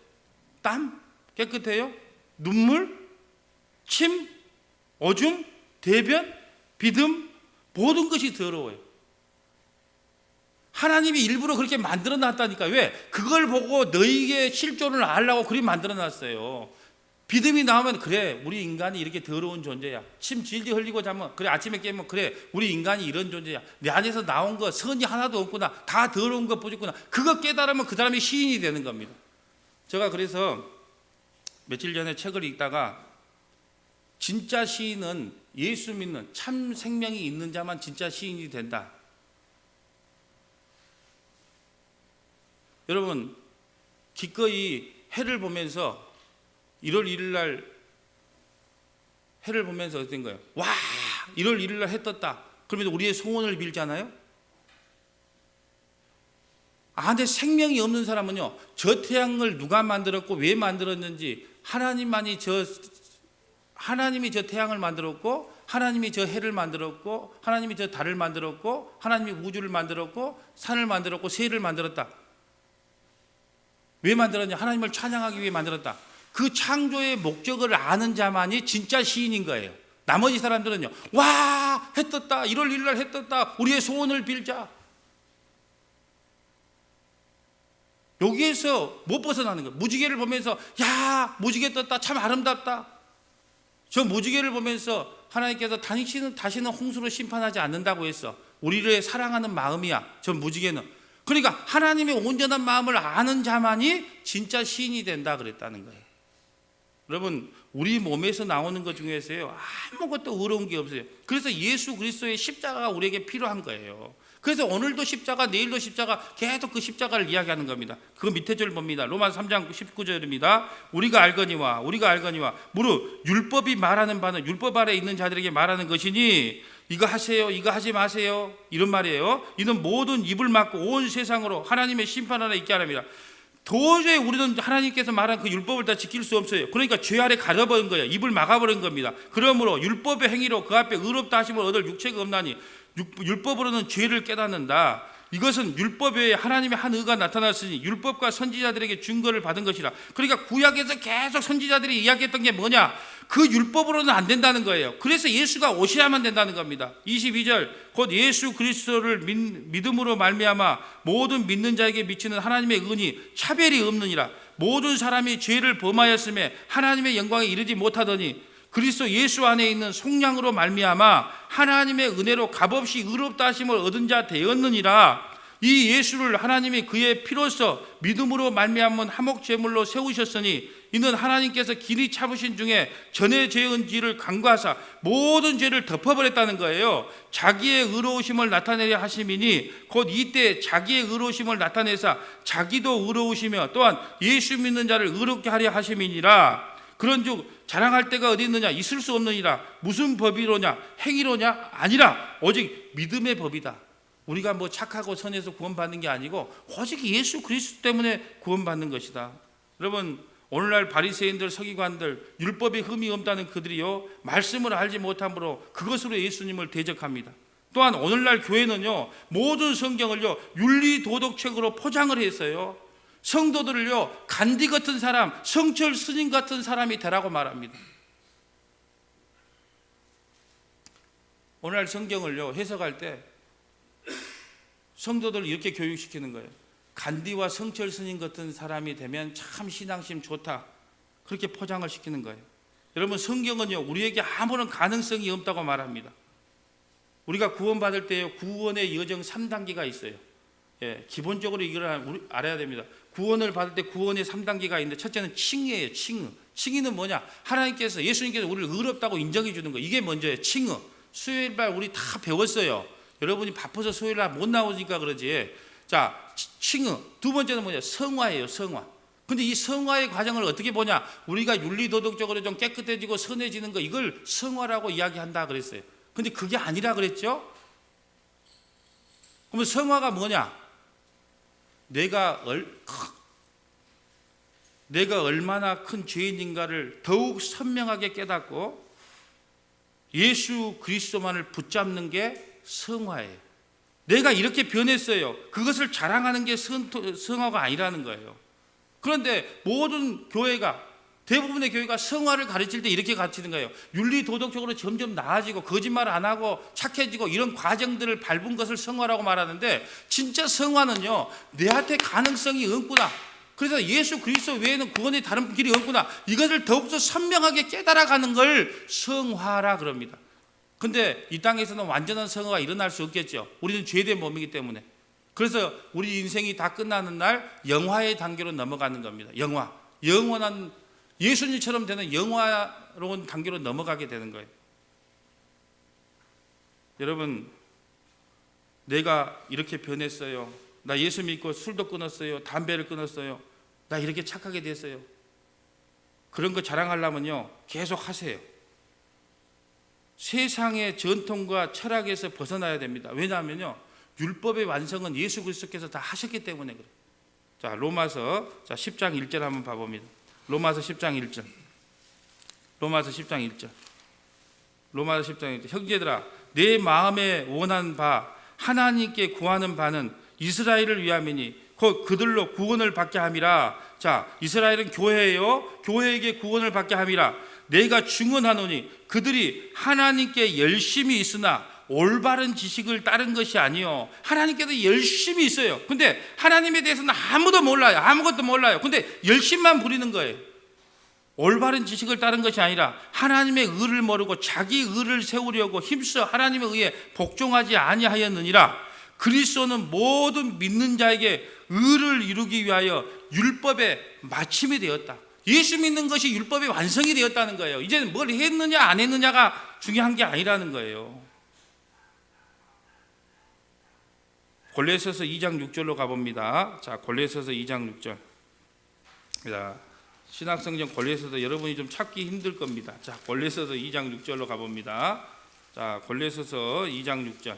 A: 땀 깨끗해요. 눈물, 침, 오줌, 대변, 비듬 모든 것이 더러워요. 하나님이 일부러 그렇게 만들어 놨다니까. 왜? 그걸 보고 너희의 실존을 알라고 그리 만들어 놨어요. 비듬이 나오면 그래 우리 인간이 이렇게 더러운 존재야. 침 질질 흘리고 자면 그래 아침에 깨면 그래 우리 인간이 이런 존재야. 내 안에서 나온 거 선이 하나도 없구나. 다 더러운 거 보였구나. 그거 깨달으면 그 사람이 시인이 되는 겁니다. 제가 그래서 며칠 전에 책을 읽다가 진짜 시인은 예수 믿는 참 생명이 있는 자만 진짜 시인이 된다. 여러분 기꺼이 해를 보면서 1월 1일 날 해를 보면서 어떤 거예요? 와 1월 1일 날 해 떴다. 그러면 우리의 소원을 빌잖아요. 안에 생명이 없는 사람은요 저 태양을 누가 만들었고 왜 만들었는지 하나님이 저 태양을 만들었고 하나님이 저 해를 만들었고 하나님이 저 달을 만들었고 하나님이 우주를 만들었고 산을 만들었고 새를 만들었다. 왜 만들었냐? 하나님을 찬양하기 위해 만들었다. 그 창조의 목적을 아는 자만이 진짜 시인인 거예요. 나머지 사람들은요 와 해 떴다 1월 1일 날 해 떴다 우리의 소원을 빌자. 여기에서 못 벗어나는 거예요. 무지개를 보면서 야 무지개 떴다 참 아름답다. 저 무지개를 보면서 하나님께서 다시는 홍수로 심판하지 않는다고 했어. 우리를 사랑하는 마음이야 저 무지개는. 그러니까 하나님의 온전한 마음을 아는 자만이 진짜 시인이 된다 그랬다는 거예요. 여러분 우리 몸에서 나오는 것 중에서요 아무것도 의로운 게 없어요. 그래서 예수 그리스도의 십자가가 우리에게 필요한 거예요. 그래서 오늘도 십자가 내일도 십자가 계속 그 십자가를 이야기하는 겁니다. 그 밑에 줄 봅니다. 로마서 3장 19절입니다. 우리가 알거니와 무릇 율법이 말하는 바는 율법 아래 있는 자들에게 말하는 것이니 이거 하세요 이거 하지 마세요 이런 말이에요. 이는 모든 입을 막고 온 세상으로 하나님의 심판 아래 있게 하랍니다. 도저히 우리는 하나님께서 말한 그 율법을 다 지킬 수 없어요. 그러니까 죄 아래 가려버린 거예요. 입을 막아버린 겁니다. 그러므로 율법의 행위로 그 앞에 의롭다 하심을 얻을 육체가 없나니 율법으로는 죄를 깨닫는다. 이것은 율법 외에 하나님의 한 의가 나타났으니 율법과 선지자들에게 증거를 받은 것이라. 그러니까 구약에서 계속 선지자들이 이야기했던 게 뭐냐? 그 율법으로는 안 된다는 거예요. 그래서 예수가 오셔야만 된다는 겁니다. 22절 곧 예수 그리스도를 믿음으로 말미암아 모든 믿는 자에게 미치는 하나님의 은이 차별이 없느니라. 모든 사람이 죄를 범하였음에 하나님의 영광에 이르지 못하더니 그리스도 예수 안에 있는 속량으로 말미암아 하나님의 은혜로 값없이 의롭다 하심을 얻은 자 되었느니라. 이 예수를 하나님이 그의 피로써 믿음으로 말미암은 화목 제물로 세우셨으니 이는 하나님께서 길이 참으신 중에 전에 죄은 지를 간과하사 모든 죄를 덮어버렸다는 거예요. 자기의 의로우심을 나타내려 하심이니 곧 이때 자기의 의로우심을 나타내사 자기도 의로우시며 또한 예수 믿는 자를 의롭게 하려 하심이니라. 그런즉 자랑할 데가 어디 있느냐? 있을 수 없느니라. 무슨 법이로냐? 행위로냐? 아니라 오직 믿음의 법이다. 우리가 뭐 착하고 선해서 구원받는 게 아니고 오직 예수 그리스도 때문에 구원받는 것이다. 여러분, 오늘날 바리새인들, 서기관들, 율법에 흠이 없다는 그들이요, 말씀을 알지 못함으로 그것으로 예수님을 대적합니다. 또한 오늘날 교회는요, 모든 성경을요 윤리 도덕책으로 포장을 했어요. 성도들을요 간디 같은 사람, 성철 스님 같은 사람이 되라고 말합니다. 오늘날 성경을요 해석할 때 성도들을 이렇게 교육시키는 거예요. 간디와 성철 스님 같은 사람이 되면 참 신앙심 좋다, 그렇게 포장을 시키는 거예요. 여러분, 성경은요 우리에게 아무런 가능성이 없다고 말합니다. 우리가 구원받을 때 구원의 여정 3단계가 있어요. 기본적으로 이걸 알아야 됩니다. 구원을 받을 때 구원의 3단계가 있는데, 첫째는 칭의예요. 칭의는 뭐냐? 하나님께서, 예수님께서 우리를 의롭다고 인정해 주는 거, 이게 먼저예요. 칭의. 수요일날 우리 다 배웠어요. 여러분이 바빠서 수요일날 못 나오니까 그러지. 자, 칭의. 두 번째는 뭐냐? 성화예요. 성화. 근데 이 성화의 과정을 어떻게 보냐? 우리가 윤리도덕적으로 좀 깨끗해지고 선해지는 거, 이걸 성화라고 이야기한다 그랬어요. 근데 그게 아니라 그랬죠? 그러면 성화가 뭐냐? 내가 얼마나 큰 죄인인가를 더욱 선명하게 깨닫고 예수 그리스도만을 붙잡는 게 성화예요. 내가 이렇게 변했어요. 그것을 자랑하는 게 성화가 아니라는 거예요. 그런데 모든 교회가, 대부분의 교회가 성화를 가르칠 때 이렇게 가르치는 거예요. 윤리도덕적으로 점점 나아지고 거짓말 안 하고 착해지고 이런 과정들을 밟은 것을 성화라고 말하는데, 진짜 성화는요 내한테 가능성이 없구나, 그래서 예수 그리스도 외에는 구원의 다른 길이 없구나, 이것을 더욱더 선명하게 깨달아가는 걸 성화라 그럽니다. 근데 이 땅에서는 완전한 성화가 일어날 수 없겠죠. 우리는 죄된 몸이기 때문에. 그래서 우리 인생이 다 끝나는 날 영화의 단계로 넘어가는 겁니다. 영원한 예수님처럼 되는 영화로운 단계로 넘어가게 되는 거예요. 여러분, 내가 이렇게 변했어요. 나 예수 믿고 술도 끊었어요. 담배를 끊었어요. 나 이렇게 착하게 됐어요. 그런 거 자랑하려면요 계속 하세요. 세상의 전통과 철학에서 벗어나야 됩니다. 왜냐하면요 율법의 완성은 예수 그리스도께서 다 하셨기 때문에 그래요. 자, 로마서 10장 1절 한번 봐봅니다. 로마서 10장 1절. 로마서 10장 1절. 형제들아, 내 마음에 원한 바 하나님께 구하는 바는 이스라엘을 위함이니 곧 그들로 구원을 받게 함이라. 자, 이스라엘은 교회예요. 교회에게 구원을 받게 함이라. 내가 증언하노니 그들이 하나님께 열심히 있으나 올바른 지식을 따른 것이 아니요, 하나님께도 열심히 있어요. 근데 하나님에 대해서는 아무도 몰라요. 아무것도 몰라요. 근데 열심만 부리는 거예요. 올바른 지식을 따른 것이 아니라 하나님의 의를 모르고 자기 의를 세우려고 힘써 하나님의 의에 복종하지 아니하였느니라. 그리스도는 모든 믿는 자에게 의를 이루기 위하여 율법의 마침이 되었다. 예수 믿는 것이 율법의 완성이 되었다는 거예요. 이제는 뭘 했느냐 안 했느냐가 중요한 게 아니라는 거예요. 골로새서 2장 6절로 가봅니다. 자, 골로새서 2장 6절. 자, 신학성경 골로새서 여러분이 좀 찾기 힘들 겁니다. 자, 골로새서 2장 6절로 가봅니다. 자, 골로새서 2장 6절.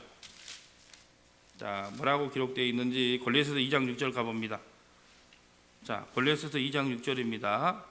A: 자, 뭐라고 기록되어 있는지 골로새서 2장 6절 가봅니다. 자, 골로새서 2장 6절입니다.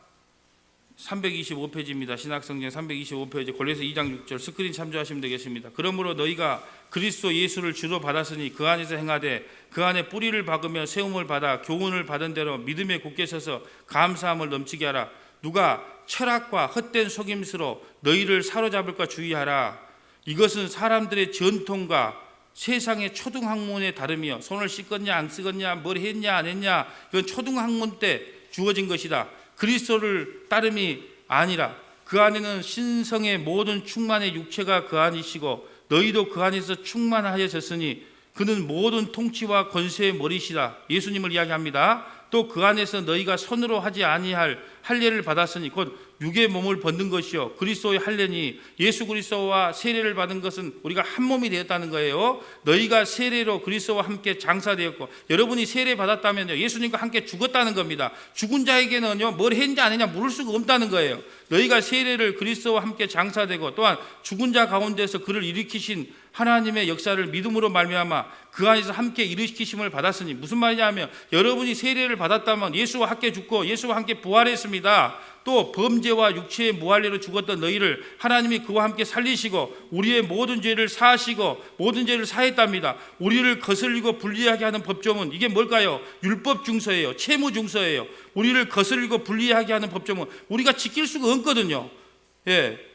A: 325페이지입니다. 신학성경 325페이지 골로새 2장 6절 스크린 참조하시면 되겠습니다. 그러므로 너희가 그리스도 예수를 주로 받았으니 그 안에서 행하되 그 안에 뿌리를 박으며 세움을 받아 교훈을 받은 대로 믿음에 굳게 서서 감사함을 넘치게 하라. 누가 철학과 헛된 속임수로 너희를 사로잡을까 주의하라. 이것은 사람들의 전통과 세상의 초등학문에 다름이요, 손을 씻었냐 안 씻었냐, 뭘 했냐 안 했냐, 이건 초등학문 때 주어진 것이다. 그리스도를 따름이 아니라 그 안에는 신성의 모든 충만의 육체가 그 안이시고 너희도 그 안에서 충만하여졌으니 그는 모든 통치와 권세의 머리시다. 예수님을 이야기합니다. 또 그 안에서 너희가 손으로 하지 아니할 할례를 받았으니 곧 육의 몸을 벗는 것이요 그리스도의 할례니 예수 그리스도와 세례를 받은 것은 우리가 한 몸이 되었다는 거예요. 너희가 세례로 그리스도와 함께 장사되었고, 여러분이 세례 받았다면요 예수님과 함께 죽었다는 겁니다. 죽은 자에게는요 뭘 했는지 안 했냐 물을 수가 없다는 거예요. 너희가 세례를 그리스도와 함께 장사되고 또한 죽은 자 가운데서 그를 일으키신 하나님의 역사를 믿음으로 말미암아 그 안에서 함께 일으키심을 받았으니, 무슨 말이냐 하면 여러분이 세례를 받았다면 예수와 함께 죽고 예수와 함께 부활했습니다. 또 범죄와 육체의 무할례로 죽었던 너희를 하나님이 그와 함께 살리시고 우리의 모든 죄를 사하시고 모든 죄를 사했답니다. 우리를 거슬리고 불리하게 하는 법조문, 이게 뭘까요? 율법 중서예요. 채무 중서예요. 우리를 거슬리고 불리하게 하는 법조문, 우리가 지킬 수가 없거든요.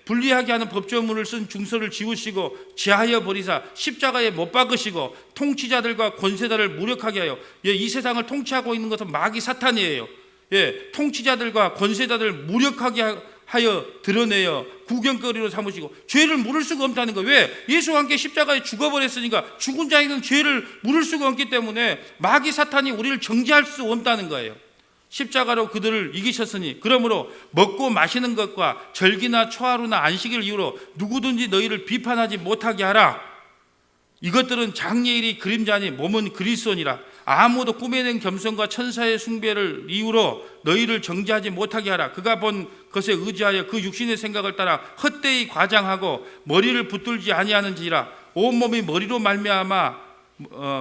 A: 불리하게 하는 법조문을 쓴 중서를 지우시고 제하여 버리사 십자가에 못 박으시고 통치자들과 권세자를 무력하게 하여, 이 세상을 통치하고 있는 것은 마귀 사탄이에요. 통치자들과 권세자들을 무력하게 하여 드러내어 구경거리로 삼으시고 죄를 물을 수가 없다는 거예요. 왜? 예수와 함께 십자가에 죽어버렸으니까 죽은 자에게는 죄를 물을 수가 없기 때문에 마귀 사탄이 우리를 정죄할 수 없다는 거예요. 십자가로 그들을 이기셨으니 그러므로 먹고 마시는 것과 절기나 초하루나 안식일 이유로 누구든지 너희를 비판하지 못하게 하라. 이것들은 장래일이 그림자니 몸은 그리스도니라. 아무도 꾸며낸 겸손과 천사의 숭배를 이유로 너희를 정죄하지 못하게 하라. 그가 본 것에 의지하여 그 육신의 생각을 따라 헛되이 과장하고 머리를 붙들지 아니하는지라. 온몸이 머리로 말미암아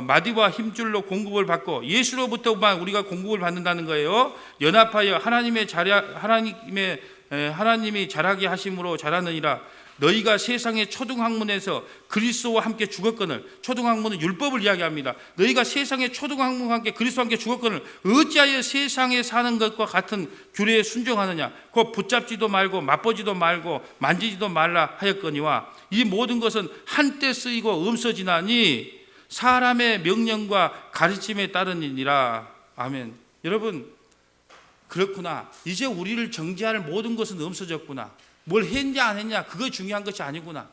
A: 마디와 힘줄로 공급을 받고, 예수로부터만 우리가 공급을 받는다는 거예요. 연합하여 하나님이 자라게 하심으로 자라느니라. 너희가 세상의 초등학문에서 그리스도와 함께 죽었거늘, 초등학문은 율법을 이야기합니다. 너희가 세상의 초등학문과 함께 그리스도와 함께 죽었거늘 어찌하여 세상에 사는 것과 같은 규례에 순종하느냐. 곧 붙잡지도 말고 맛보지도 말고 만지지도 말라 하였거니와 이 모든 것은 한때 쓰이고 없어지나니 사람의 명령과 가르침에 따르니라. 아멘. 여러분, 그렇구나. 이제 우리를 정죄할 모든 것은 없어졌구나. 뭘 했냐 안 했냐 그거 중요한 것이 아니구나.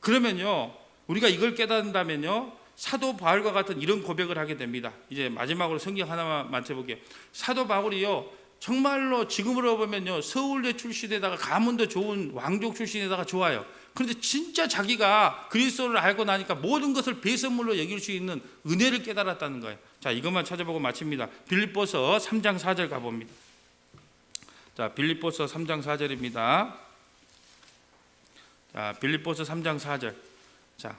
A: 그러면요 우리가 이걸 깨닫는다면요 사도 바울과 같은 이런 고백을 하게 됩니다. 이제 마지막으로 성경 하나만 만져볼게요. 사도 바울이요 정말로 지금으로 보면요 서울대 출신에다가 가문도 좋은 왕족 출신에다가 좋아요. 그런데 진짜 자기가 그리스도를 알고 나니까 모든 것을 배선물로 여길 수 있는 은혜를 깨달았다는 거예요. 자, 이것만 찾아보고 마칩니다. 빌립보서 3장 4절 가봅니다. 자, 빌립보서 3장 4절입니다. 자, 빌립보서 3장 4절. 자,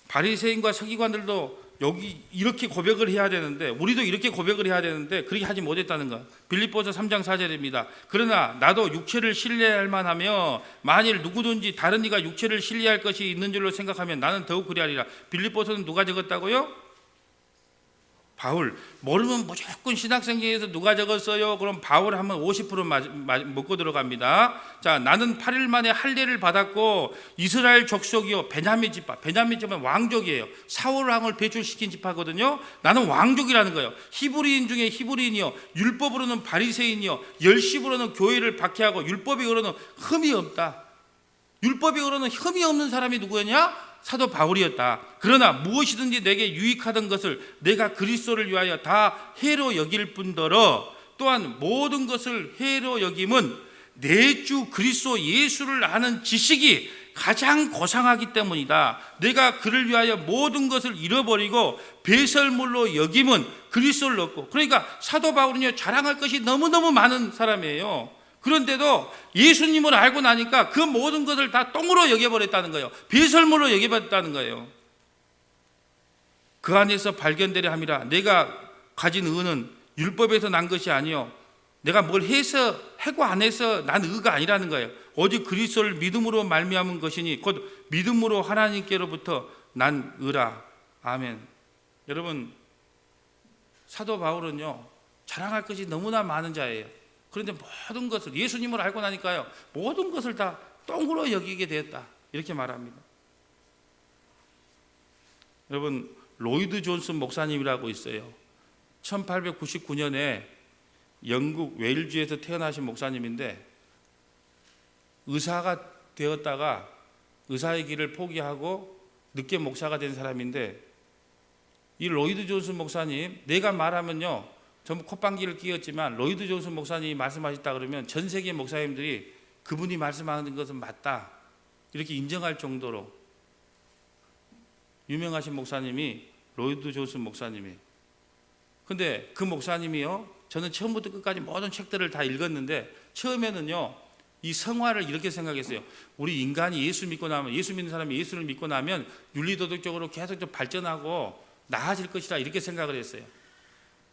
A: 바리새인과 서기관들도 여기 이렇게 고백을 해야 되는데, 우리도 이렇게 고백을 해야 되는데 그렇게 하지 못했다는 거. 빌립보서 3장 4절입니다. 그러나 나도 육체를 신뢰할 만하며 만일 누구든지 다른 이가 육체를 신뢰할 것이 있는 줄로 생각하면 나는 더욱 그리하리라. 빌립보서는 누가 적었다고요? 바울. 모르면 무조건 신학성경에서 누가 적었어요? 그럼 바울 하면 50% 먹고 들어갑니다. 자, 나는 8일 만에 할례를 받았고 이스라엘 족속이요 베냐민 지파. 베냐민 지파는 왕족이에요. 사울 왕을 배출시킨 지파거든요. 나는 왕족이라는 거예요. 히브리인 중에 히브리인이요, 율법으로는 바리새인이요, 열심으로는 교회를 박해하고 율법으로는 흠이 없다. 율법으로는 흠이 없는 사람이 누구였냐? 사도 바울이었다. 그러나 무엇이든지 내게 유익하던 것을 내가 그리스도를 위하여 다 해로 여길 뿐더러 또한 모든 것을 해로 여김은 내 주 그리스도 예수를 아는 지식이 가장 고상하기 때문이다. 내가 그를 위하여 모든 것을 잃어버리고 배설물로 여김은 그리스도를 얻고. 그러니까 사도 바울은요 자랑할 것이 너무너무 많은 사람이에요. 그런데도 예수님을 알고 나니까 그 모든 것을 다 똥으로 여겨버렸다는 거예요. 배설물로 여겨버렸다는 거예요. 그 안에서 발견되려 함이라. 내가 가진 의는 율법에서 난 것이 아니요 내가 뭘 해서 하고 안 해서 난 의가 아니라는 거예요. 오직 그리스도를 믿음으로 말미암은 것이니 곧 믿음으로 하나님께로부터 난 의라. 아멘. 여러분, 사도 바울은요 자랑할 것이 너무나 많은 자예요. 그런데 모든 것을 예수님을 알고 나니까요 모든 것을 다 똥으로 여기게 되었다 이렇게 말합니다. 여러분, 로이드 존슨 목사님이라고 있어요. 1899년에 영국 웨일즈에서 태어나신 목사님인데 의사가 되었다가 의사의 길을 포기하고 늦게 목사가 된 사람인데, 이 로이드 존슨 목사님 내가 말하면요 전부 콧방귀를 뀌었지만 로이드 존슨 목사님이 말씀하셨다 그러면 전 세계 목사님들이 그분이 말씀하는 것은 맞다 이렇게 인정할 정도로 유명하신 목사님이 로이드 존슨 목사님이에요. 근데 그 목사님이요, 저는 처음부터 끝까지 모든 책들을 다 읽었는데 처음에는요 이 성화를 이렇게 생각했어요. 우리 인간이 예수 믿고 나면, 예수 믿는 사람이 예수를 믿고 나면 윤리도덕적으로 계속 좀 발전하고 나아질 것이다 이렇게 생각을 했어요.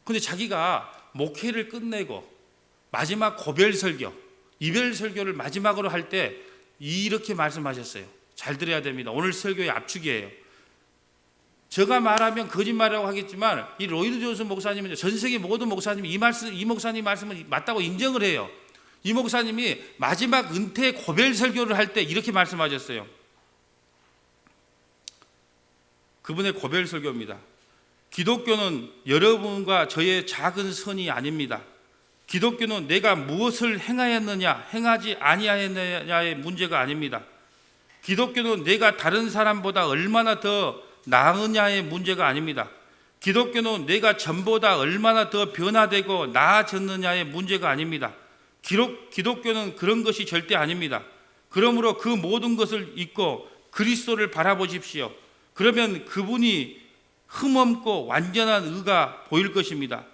A: 근데 자기가 목회를 끝내고 마지막 고별 설교, 이별 설교를 마지막으로 할 때 이렇게 말씀하셨어요. 잘 들어야 됩니다. 오늘 설교의 압축이에요. 제가 말하면 거짓말이라고 하겠지만 이 로이드 존슨 목사님은 전 세계 모든 목사님이 이 목사님 말씀을 맞다고 인정을 해요. 이 목사님이 마지막 은퇴 고별 설교를 할 때 이렇게 말씀하셨어요. 그분의 고별 설교입니다. 기독교는 여러분과 저의 작은 선이 아닙니다. 기독교는 내가 무엇을 행하였느냐 행하지 아니하였느냐의 문제가 아닙니다. 기독교는 내가 다른 사람보다 얼마나 더 나으냐의 문제가 아닙니다. 기독교는 내가 전보다 얼마나 더 변화되고 나아졌느냐의 문제가 아닙니다. 기독교는 그런 것이 절대 아닙니다. 그러므로 그 모든 것을 잊고 그리스도를 바라보십시오. 그러면 그분이 흠없고 완전한 의가 보일 것입니다.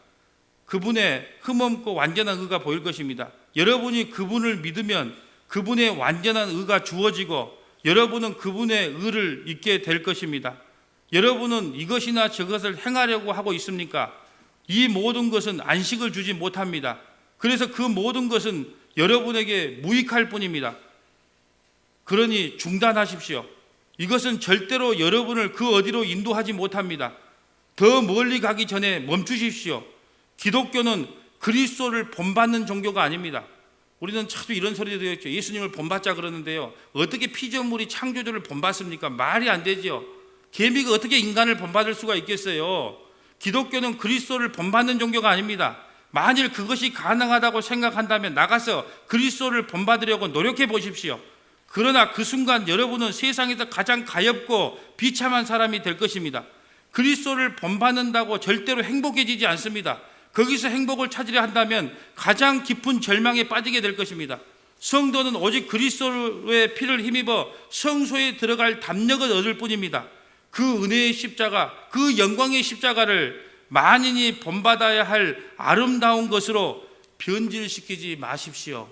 A: 그분의 흠없고 완전한 의가 보일 것입니다. 여러분이 그분을 믿으면 그분의 완전한 의가 주어지고 여러분은 그분의 의를 잊게 될 것입니다. 여러분은 이것이나 저것을 행하려고 하고 있습니까? 이 모든 것은 안식을 주지 못합니다. 그래서 그 모든 것은 여러분에게 무익할 뿐입니다. 그러니 중단하십시오. 이것은 절대로 여러분을 그 어디로 인도하지 못합니다. 더 멀리 가기 전에 멈추십시오. 기독교는 그리스도를 본받는 종교가 아닙니다. 우리는 자주 이런 소리도 들었죠. 예수님을 본받자 그러는데요, 어떻게 피조물이 창조주를 본받습니까? 말이 안 되죠. 개미가 어떻게 인간을 본받을 수가 있겠어요? 기독교는 그리스도를 본받는 종교가 아닙니다. 만일 그것이 가능하다고 생각한다면 나가서 그리스도를 본받으려고 노력해 보십시오. 그러나 그 순간 여러분은 세상에서 가장 가엾고 비참한 사람이 될 것입니다. 그리스도를 본받는다고 절대로 행복해지지 않습니다. 거기서 행복을 찾으려 한다면 가장 깊은 절망에 빠지게 될 것입니다. 성도는 오직 그리스도의 피를 힘입어 성소에 들어갈 담력을 얻을 뿐입니다. 그 은혜의 십자가, 그 영광의 십자가를 만인이 본받아야 할 아름다운 것으로 변질시키지 마십시오.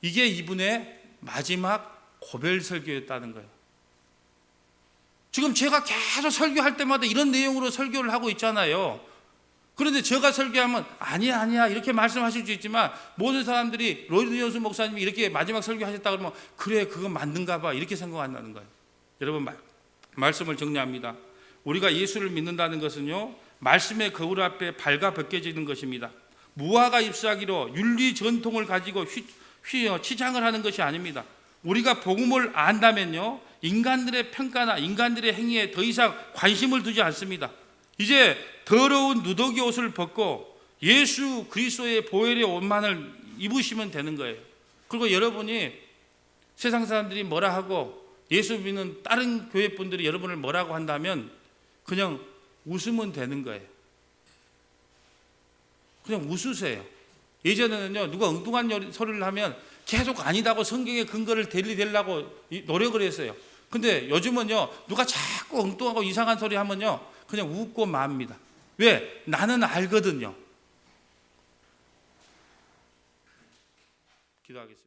A: 이게 이분의 마지막 고별 설교였다는 거예요. 지금 제가 계속 설교할 때마다 이런 내용으로 설교를 하고 있잖아요. 그런데 제가 설교하면 아니야 이렇게 말씀하실 수 있지만 모든 사람들이 로이드 존슨 목사님이 이렇게 마지막 설교하셨다 그러면 그래 그건 맞는가 봐 이렇게 생각한다는 거예요. 여러분 말씀을 정리합니다. 우리가 예수를 믿는다는 것은요, 말씀의 거울 앞에 발가벗겨지는 것입니다. 무화과 잎사귀로 윤리 전통을 가지고 치장을 하는 것이 아닙니다. 우리가 복음을 안다면요, 인간들의 평가나 인간들의 행위에 더 이상 관심을 두지 않습니다. 이제 더러운 누더기 옷을 벗고 예수 그리스도의 보혈의 옷만을 입으시면 되는 거예요. 그리고 여러분이 세상 사람들이 뭐라 하고 예수 믿는 다른 교회 분들이 여러분을 뭐라고 한다면 그냥 웃으면 되는 거예요. 그냥 웃으세요. 예전에는요, 누가 엉뚱한 소리를 하면 계속 아니다고 성경의 근거를 대려고 노력을 했어요. 근데 요즘은요, 누가 자꾸 엉뚱하고 이상한 소리 하면요, 그냥 웃고 맙니다. 왜? 나는 알거든요. 기도하겠습니다.